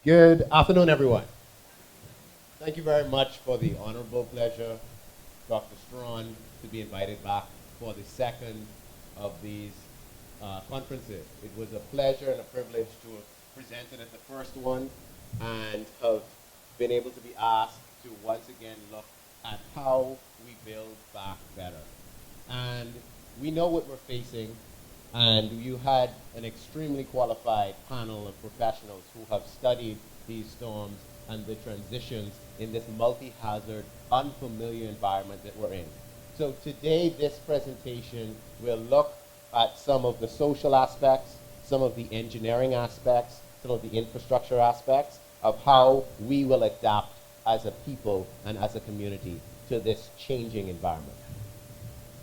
Good afternoon, everyone. Thank you very much for the honorable pleasure, Dr. Strawn, to be invited back for the second of these conferences. It was a pleasure and a privilege to have presented at the first one and have been able to be asked to once again look at how we build back better. And we know what we're facing, and you had an extremely qualified panel of professionals who have studied these storms and the transitions in this multi-hazard, unfamiliar environment that we're in. So today, this presentation will look at some of the social aspects, some of the engineering aspects, some of the infrastructure aspects of how we will adapt as a people and as a community to this changing environment.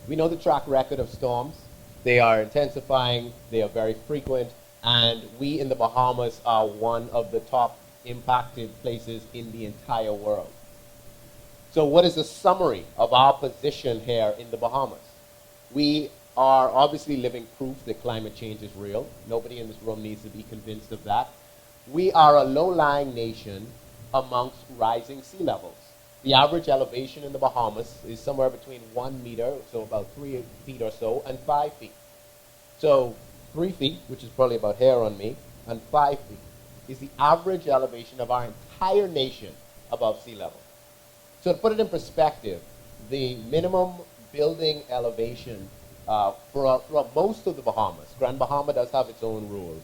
We know the track record of storms. They are intensifying, they are very frequent, and we in the Bahamas are one of the top impacted places in the entire world. So what is the summary of our position here in the Bahamas? We are obviously living proof that climate change is real. Nobody in this room needs to be convinced of that. We are a low-lying nation amongst rising sea levels. The average elevation in the Bahamas is somewhere between 1 meter, so about 3 feet or so, and 5 feet. So 3 feet, which is probably about hair on me, and 5 feet is the average elevation of our entire nation above sea level. So to put it in perspective, the minimum building elevation for most of the Bahamas, Grand Bahama does have its own rules,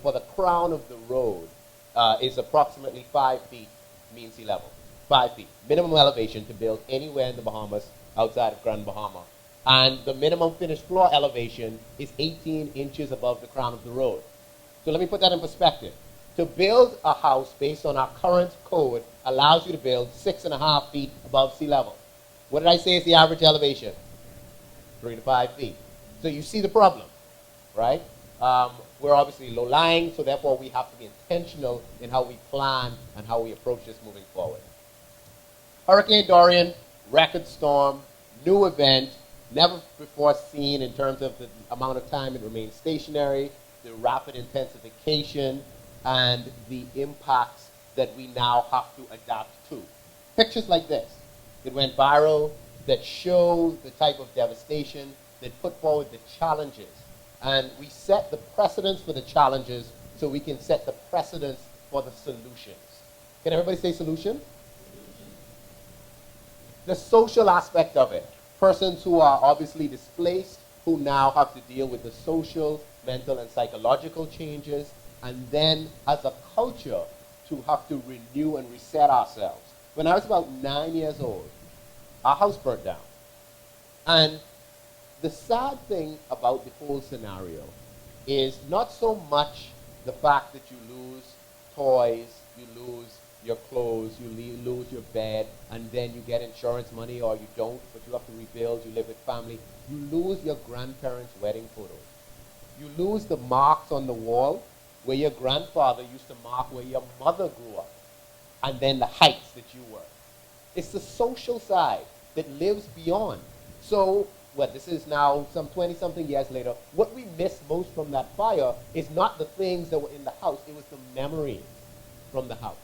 for the crown of the road is approximately 5 feet mean sea level. 5 feet. Minimum elevation to build anywhere in the Bahamas outside of Grand Bahama. And the minimum finished floor elevation is 18 inches above the crown of the road. So let me put that in perspective. To build a house based on our current code allows you to build 6.5 feet above sea level. What did I say is the average elevation? 3 to 5 feet. So you see the problem, right? We're obviously low-lying, so therefore we have to be intentional in how we plan and how we approach this moving forward. Hurricane Dorian, record storm, new event, never before seen in terms of the amount of time it remained stationary, the rapid intensification, and the impacts that we now have to adapt to. Pictures like this that went viral, that show the type of devastation, that put forward the challenges. And we set the precedents for the challenges so we can set the precedents for the solutions. Can everybody say solution? The social aspect of it. Persons who are obviously displaced, who now have to deal with the social, mental, and psychological changes, and then as a culture to have to renew and reset ourselves. When I was about 9 years old, our house burnt down. And the sad thing about the whole scenario is not so much the fact that you lose toys, you lose your clothes, you lose your bed, and then you get insurance money, or you don't, but you have to rebuild, you live with family. You lose your grandparents' wedding photos. You lose the marks on the wall where your grandfather used to mark where your mother grew up, and then the heights that you were. It's the social side that lives beyond. So, well, this is now some 20-something years later. What we miss most from that fire is not the things that were in the house. It was the memories from the house.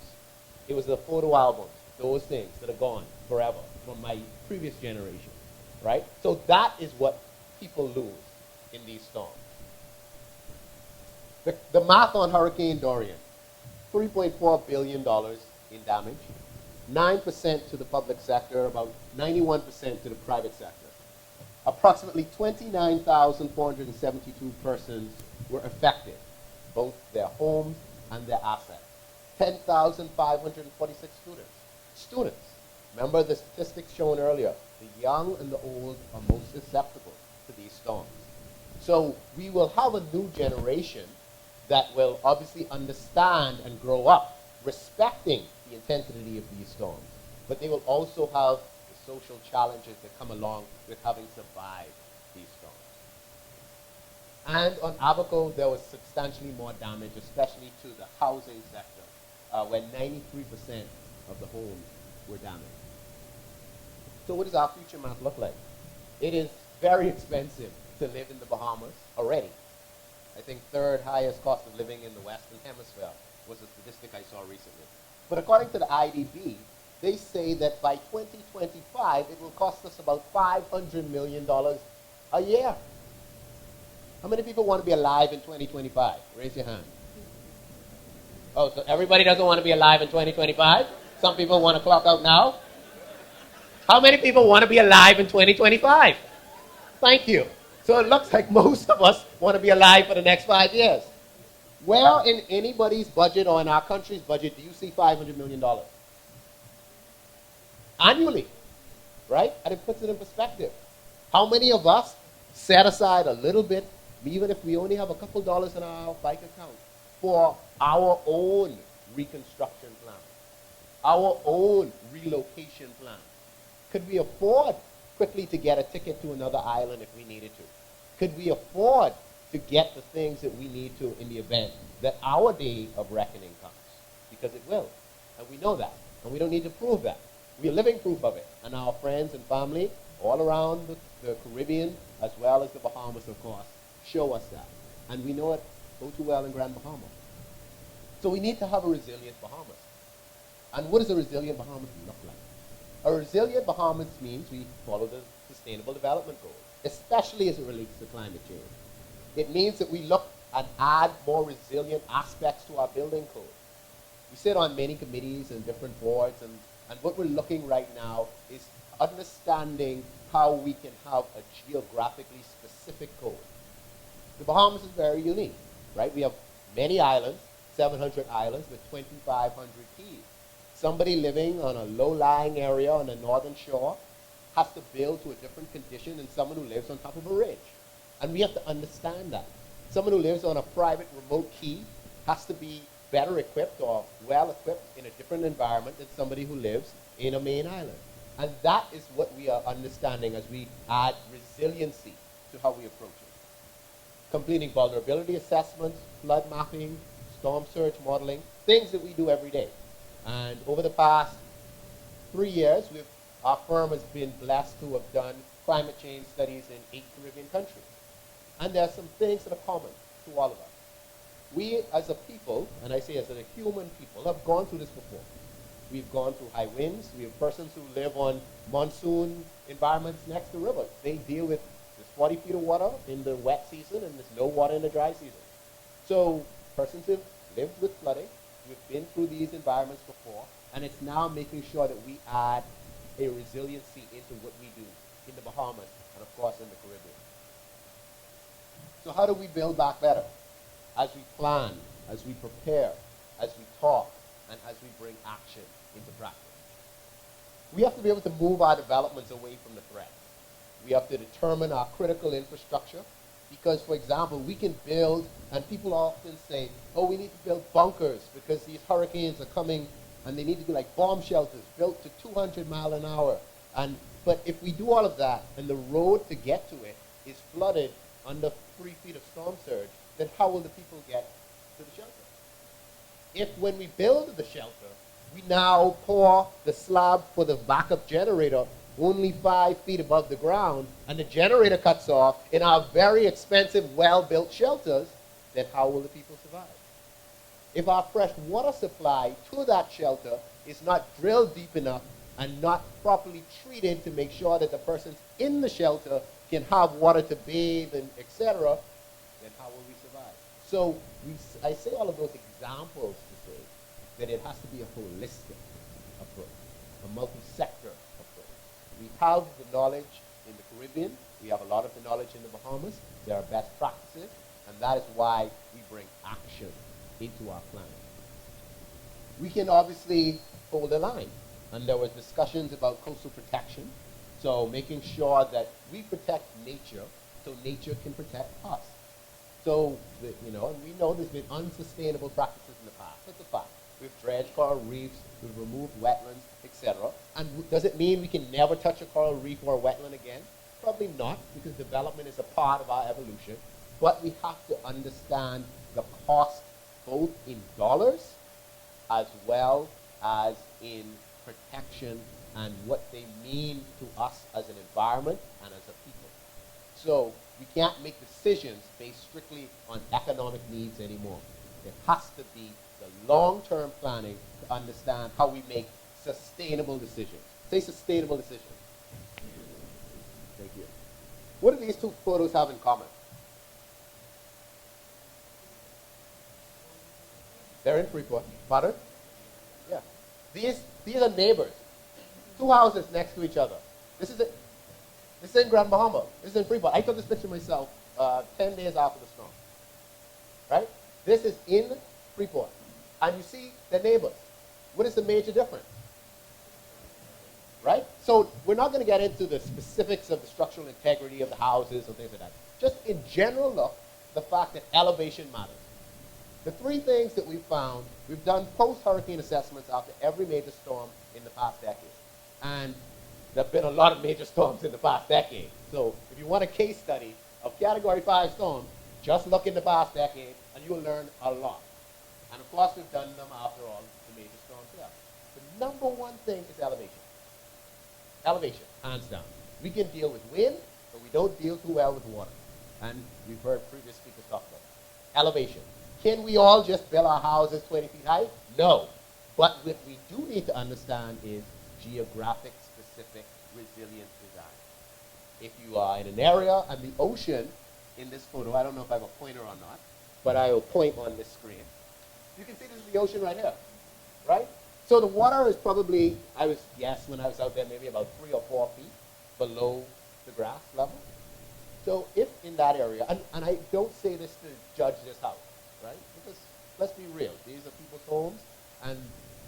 It was the photo albums, those things that are gone forever from my previous generation, right? So that is what people lose in these storms. The math on Hurricane Dorian, $3.4 billion in damage, 9% to the public sector, about 91% to the private sector. Approximately 29,472 persons were affected, both their homes and their assets. 10,546 students. Remember the statistics shown earlier. The young and the old are most susceptible to these storms. So we will have a new generation that will obviously understand and grow up respecting the intensity of these storms. But they will also have the social challenges that come along with having survived these storms. And on Abaco, there was substantially more damage, especially to the housing sector, where 93% of the homes were damaged. So what does our future map look like? It is very expensive to live in the Bahamas already. I think third highest cost of living in the Western Hemisphere. was a statistic I saw recently. But according to the IDB, they say that by 2025, it will cost us about $500 million a year. How many people want to be alive in 2025? Raise your hand. Oh, so everybody doesn't want to be alive in 2025? Some people want to clock out now? How many people want to be alive in 2025? Thank you. So it looks like most of us want to be alive for the next 5 years. Where in anybody's budget or in our country's budget do you see $500 million? Annually, right? And it puts it in perspective. How many of us set aside a little bit, even if we only have a couple dollars in our bank account, for our own reconstruction plan, our own relocation plan? Could we afford quickly to get a ticket to another island if we needed to? Could we afford to get the things that we need to in the event that our day of reckoning comes? Because it will. And we know that. And we don't need to prove that. We are living proof of it. And our friends and family all around the Caribbean, as well as the Bahamas, of course, show us that. And we know it so too well in Grand Bahama. So we need to have a resilient Bahamas. And what does a resilient Bahamas look like? A resilient Bahamas means we follow the Sustainable Development Goals, especially as it relates to climate change. It means that we look and add more resilient aspects to our building code. We sit on many committees and different boards, and what we're looking right now is understanding how we can have a geographically specific code. The Bahamas is very unique, right? We have many islands, 700 islands with 2,500 keys. Somebody living on a low-lying area on the northern shore has to build to a different condition than someone who lives on top of a ridge. And we have to understand that. Someone who lives on a private remote key has to be better equipped or well equipped in a different environment than somebody who lives in a main island. And that is what we are understanding as we add resiliency to how we approach it. Completing vulnerability assessments, flood mapping, storm surge modeling, things that we do every day. And over the past 3 years, our firm has been blessed to have done climate change studies in 8 Caribbean countries. And there are some things that are common to all of us. We as a people, and I say as a human people, have gone through this before. We've gone through high winds. We have persons who live on monsoon environments next to rivers. They deal with this 40 feet of water in the wet season and there's no water in the dry season. So persons have lived with flooding. We've been through these environments before, and it's now making sure that we add a resiliency into what we do in the Bahamas and, of course, in the Caribbean. So how do we build back better? As we plan, as we prepare, as we talk, and as we bring action into practice. We have to be able to move our developments away from the threat. We have to determine our critical infrastructure because, for example, we can build, and people often say, oh, we need to build bunkers because these hurricanes are coming and they need to be like bomb shelters built to 200 miles an hour. But if we do all of that and the road to get to it is flooded under 3 feet of storm surge, then how will the people get to the shelter? If when we build the shelter, we now pour the slab for the backup generator only 5 feet above the ground, and the generator cuts off in our very expensive, well-built shelters, then how will the people survive? If our fresh water supply to that shelter is not drilled deep enough and not properly treated to make sure that the persons in the shelter can have water to bathe and etc., then how will we survive? So I say all of those examples to say that it has to be a holistic approach, a multi-sector approach. We have the knowledge in the Caribbean. We have a lot of the knowledge in the Bahamas. There are best practices, and that is why we bring action into our planning. We can obviously hold a line, and there was discussions about coastal protection, so making sure that we protect nature so nature can protect us. So, and we know there's been unsustainable practices in the past. That's a fact. We've dredged coral reefs, we've removed wetlands, etc. And does it mean we can never touch a coral reef or a wetland again? Probably not, because development is a part of our evolution. But we have to understand the cost both in dollars as well as in protection and what they mean to us as an environment and as a people. So we can't make decisions based strictly on economic needs anymore. There has to be the long-term planning to understand how we make sustainable decisions. Say sustainable decisions. Thank you. What do these two photos have in common? They're in Freeport. Pardon? Yeah. These are neighbors. Two houses next to each other. This is in Grand Bahama. This is in Freeport. I took this picture myself 10 days after the storm. Right? This is in Freeport. And you see the neighbors. What is the major difference? Right? So we're not going to get into the specifics of the structural integrity of the houses or things like that. Just in general look, the fact that elevation matters. The three things that we've found, we've done post-hurricane assessments after every major storm in the past decade. And there have been a lot of major storms in the past decade. So if you want a case study of Category 5 storms, just look in the past decade and you'll learn a lot. And of course we've done them after all the major storms there. The number one thing is elevation. Elevation, hands down. We can deal with wind, but we don't deal too well with water. And we've heard previous speakers talk about it. Elevation. Can we all just build our houses 20 feet high? No. But what we do need to understand is geographic specific resilient design. If you are in an area and the ocean in this photo, I don't know if I have a pointer or not, but I will point on this screen. You can see this is the ocean right here, right? So the water is probably, I was guess when I was out there, maybe about 3 or 4 feet below the grass level. So if in that area, and I don't say this to judge this house, right? Because let's be real, these are people's homes, and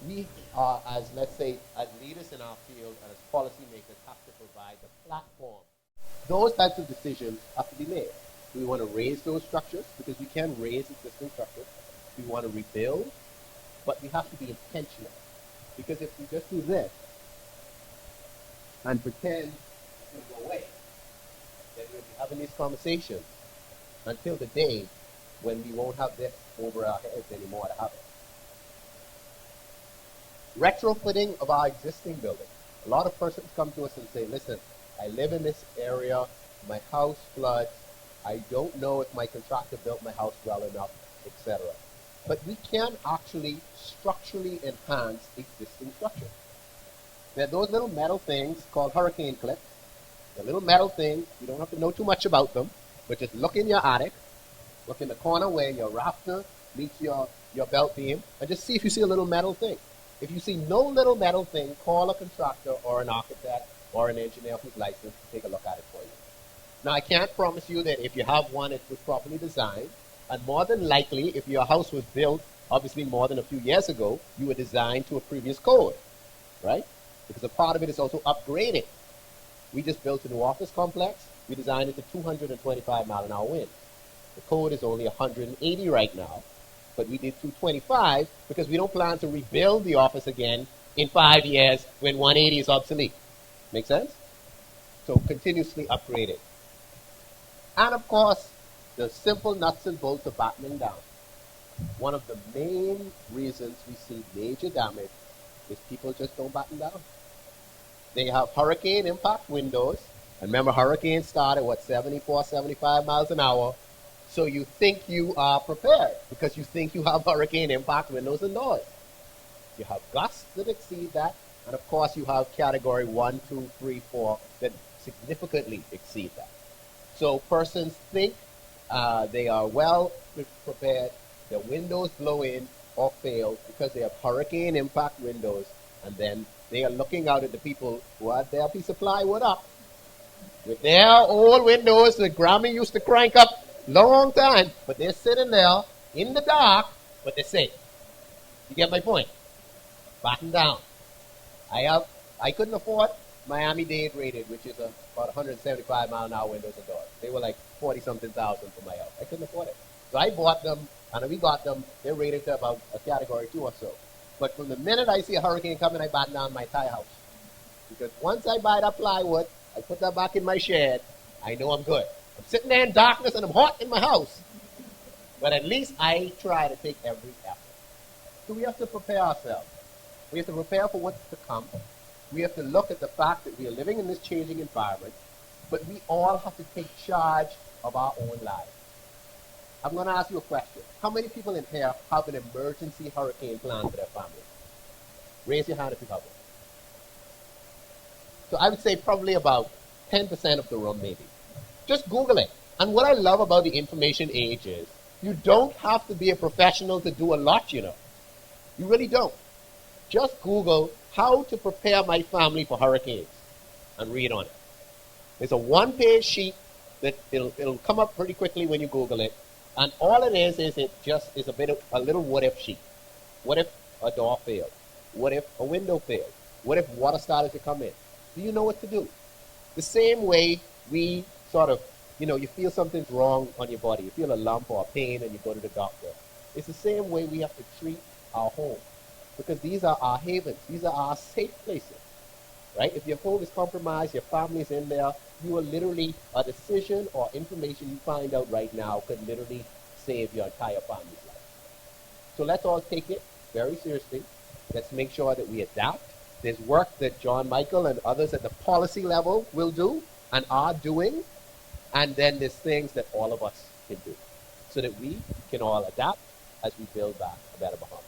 we are, as let's say, as leaders in our field and as policymakers, have to provide the platform. Those types of decisions have to be made. Do we want to raise those structures? Because we can raise existing structures. Do we want to rebuild? But we have to be intentional. Because if we just do this and pretend it's going to go away, then we'll be having these conversations until the day when we won't have this over our heads anymore to have it. Retrofitting of our existing building. A lot of persons come to us and say, listen, I live in this area, my house floods, I don't know if my contractor built my house well enough, etc. But we can actually structurally enhance existing structures. There are those little metal things called hurricane clips. They're little metal things, you don't have to know too much about them, but just look in your attic, look in the corner where your rafter meets your belt beam, and just see if you see a little metal thing. If you see no little metal thing, call a contractor or an architect or an engineer who's licensed to take a look at it for you. Now, I can't promise you that if you have one, it was properly designed. And more than likely, if your house was built, obviously more than a few years ago, you were designed to a previous code, right? Because a part of it is also upgrading. We just built a new office complex. We designed it to 225 mile an hour wind. The code is only 180 right now. But we did 225 because we don't plan to rebuild the office again in 5 years when 180 is obsolete. Make sense? So continuously upgrading. And of course, the simple nuts and bolts of battening down. One of the main reasons we see major damage is people just don't batten down. They have hurricane impact windows. And remember, hurricanes start at 74, 75 miles an hour. So you think you are prepared because you think you have hurricane impact windows and doors. You have gusts that exceed that, and of course you have category 1, 2, 3, 4 that significantly exceed that. So persons think they are well prepared, their windows blow in or fail because they have hurricane impact windows, and then they are looking out at the people who had their piece of plywood up with their old windows that Grammy used to crank up long time, but they're sitting there in the dark, but they're safe. You get my point? Batten down. I couldn't afford Miami-Dade rated, which is about 175 mile an hour windows and doors. They were like 40-something thousand for my house. I couldn't afford it. So I bought them, and we got them. They're rated to about a category 2 or so. But from the minute I see a hurricane coming, I batten down my entire house. Because once I buy that plywood, I put that back in my shed, I know I'm good. I'm sitting there in darkness and I'm hot in my house. But at least I try to take every effort. So we have to prepare ourselves. We have to prepare for what's to come. We have to look at the fact that we are living in this changing environment, but we all have to take charge of our own lives. I'm going to ask you a question. How many people in here have an emergency hurricane plan for their family? Raise your hand if you have it. So I would say probably about 10% of the room, maybe. Just Google it. And what I love about the information age is you don't have to be a professional to do a lot, you know. You really don't. Just Google how to prepare my family for hurricanes and read on it. It's a one-page sheet that it'll come up pretty quickly when you Google it. And all it is it just is a little what-if sheet. What if a door failed? What if a window failed? What if water started to come in? Do you know what to do? The same way we sort of, you feel something's wrong on your body. You feel a lump or a pain and you go to the doctor. It's the same way we have to treat our home. Because these are our havens. These are our safe places. Right? If your home is compromised, your family's in there, you are literally, a decision or information you find out right now could literally save your entire family's life. So let's all take it very seriously. Let's make sure that we adapt. There's work that John Michael and others at the policy level will do and are doing. And then there's things that all of us can do so that we can all adapt as we build back a better Bahamas.